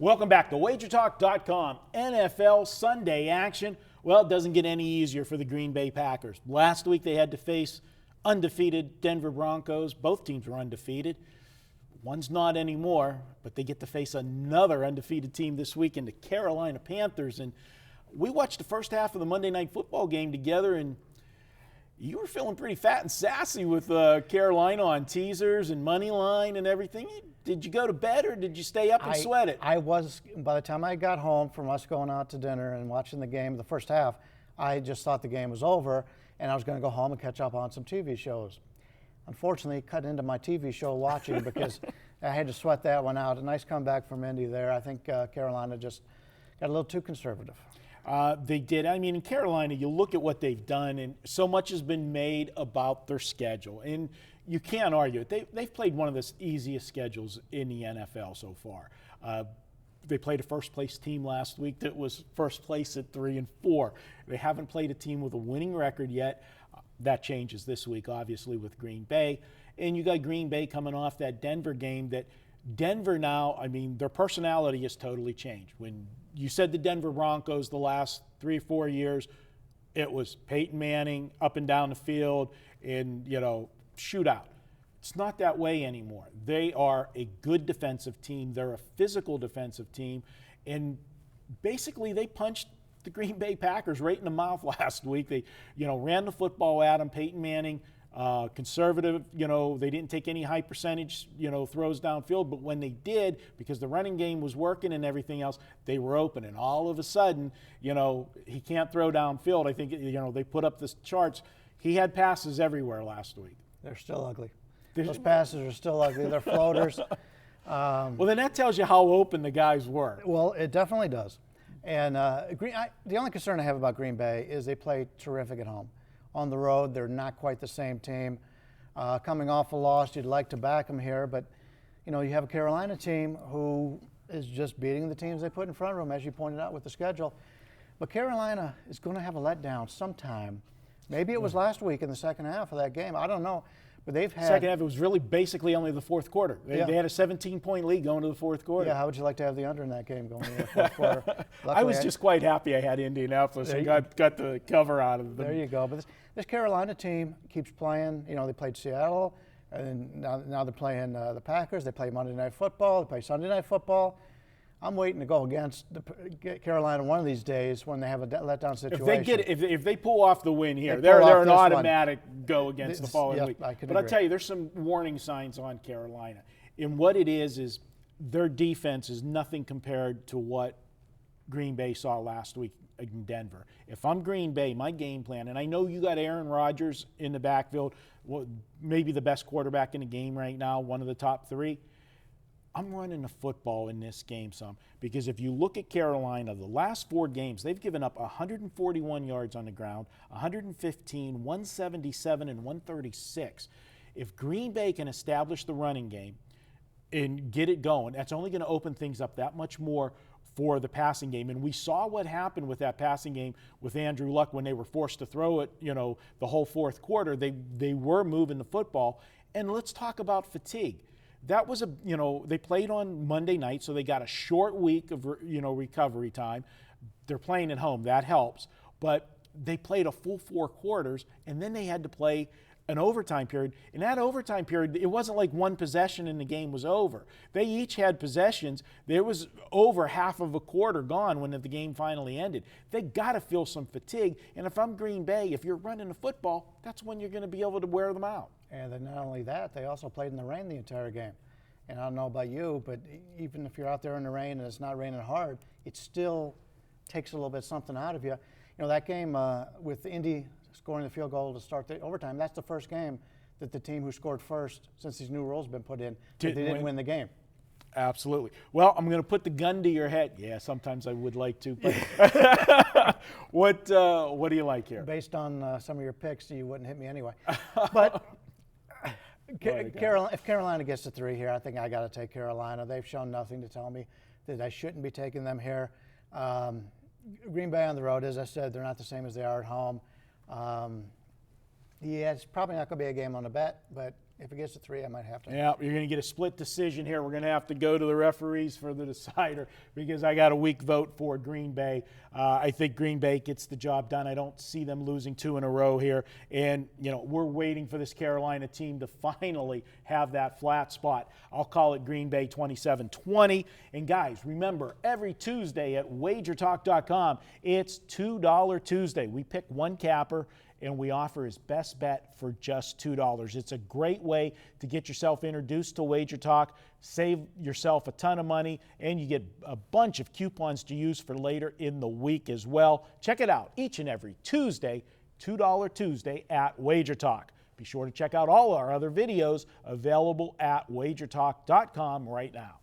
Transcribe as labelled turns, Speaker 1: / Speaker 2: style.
Speaker 1: Welcome back to WagerTalk.com. NFL Sunday action. Well, it doesn't get any easier for the Green Bay Packers. Last week they had to face undefeated Denver Broncos. Both teams were undefeated. One's not anymore, but they get to face another undefeated team this week in the Carolina Panthers. And we watched the first half of the Monday Night Football game together, and you were feeling pretty fat and sassy with Carolina on teasers and money line and everything. Did you go to bed or did you stay up and sweat it?
Speaker 2: I was, by the time I got home from us going out to dinner and watching the game, the first half, I just thought the game was over and I was going to go home and catch up on some TV shows. Unfortunately, cut into my TV show watching because I had to sweat that one out. A nice comeback from Indy there. I think Carolina just got a little too conservative.
Speaker 1: They did. I mean, in Carolina, you look at what they've done, and so much has been made about their schedule. And you can't argue it. They've played one of the easiest schedules in the NFL so far. They played a first-place team last week that was first place at 3-4. They haven't played a team with a winning record yet. That changes this week, obviously, with Green Bay. And you got Green Bay coming off that Denver game that Denver now, I mean, their personality has totally changed. When you said the Denver Broncos the last 3 or 4 years, it was Peyton Manning up and down the field and, shootout. It's not that way anymore. They are a good defensive team. They're a physical defensive team. And basically they punched the Green Bay Packers right in the mouth last week. They, ran the football at them. Peyton Manning, conservative, they didn't take any high percentage, throws downfield, but when they did, because the running game was working and everything else, they were open. And all of a sudden, he can't throw downfield. I think, they put up the charts. He had passes everywhere last week.
Speaker 2: They're still ugly. Those passes are still ugly. They're floaters.
Speaker 1: Well, then that tells you how open the guys were.
Speaker 2: Well, it definitely does. And the only concern I have about Green Bay is they play terrific at home. On the road, they're not quite the same team. Coming off a loss, you'd like to back them here, but you have a Carolina team who is just beating the teams they put in front of them, as you pointed out with the schedule. But Carolina is going to have a letdown sometime. Maybe it was last week in the second half of that game. I don't know. But they've had
Speaker 1: second half. It was really basically only the fourth quarter. They had a 17-point lead going to the fourth quarter.
Speaker 2: Yeah, how would you like to have the under in that game going into the fourth quarter? Luckily,
Speaker 1: I was just quite happy I had Indianapolis and got the cover out of them.
Speaker 2: There you go. But this Carolina team keeps playing. They played Seattle, and now they're playing the Packers. They play Monday Night Football. They play Sunday Night Football. I'm waiting to go against Carolina one of these days when they have a letdown situation.
Speaker 1: If they pull off the win here, they're an automatic go against the following week. But I'll tell you, there's some warning signs on Carolina. And what it is their defense is nothing compared to what Green Bay saw last week in Denver. If I'm Green Bay, my game plan, and I know you got Aaron Rodgers in the backfield, maybe the best quarterback in the game right now, one of the top 3. I'm running the football in this game some, because if you look at Carolina, the last 4 games, they've given up 141 yards on the ground, 115, 177, and 136. If Green Bay can establish the running game and get it going, that's only going to open things up that much more for the passing game. And we saw what happened with that passing game with Andrew Luck when they were forced to throw it, the whole fourth quarter. They were moving the football. And let's talk about fatigue. That was they played on Monday night, so they got a short week of, recovery time. They're playing at home. That helps. But they played a full 4 quarters, and then they had to play an overtime period. In that overtime period, it wasn't like one possession and the game was over. They each had possessions. There was over half of a quarter gone when the game finally ended. They got to feel some fatigue. And if I'm Green Bay, if you're running the football, that's when you're going to be able to wear them out.
Speaker 2: And then not only that, they also played in the rain the entire game. And I don't know about you, but even if you're out there in the rain and it's not raining hard, it still takes a little bit something out of you. That game with Indy scoring the field goal to start the overtime, that's the first game that the team who scored first since these new rules have been put in, they didn't win the game.
Speaker 1: Absolutely. Well, I'm going to put the gun to your head. Yeah, sometimes I would like to. But what do you like here?
Speaker 2: Based on some of your picks, you wouldn't hit me anyway. But if Carolina gets to 3 here, I think I got to take Carolina. They've shown nothing to tell me that I shouldn't be taking them here. Green Bay on the road, as I said, they're not the same as they are at home. It's probably not going to be a game on a bet, but If it gets to 3, I might have to.
Speaker 1: Yeah, you're going to get a split decision here. We're going to have to go to the referees for the decider because I got a weak vote for Green Bay. I think Green Bay gets the job done. I don't see them losing 2 in a row here. And, we're waiting for this Carolina team to finally have that flat spot. I'll call it Green Bay 27-20. And, guys, remember, every Tuesday at WagerTalk.com, it's $2 Tuesday. We pick one capper, and we offer his best bet for just $2. It's a great way to get yourself introduced to Wager Talk, save yourself a ton of money, and you get a bunch of coupons to use for later in the week as well. Check it out each and every Tuesday, $2 Tuesday at Wager Talk. Be sure to check out all our other videos available at WagerTalk.com right now.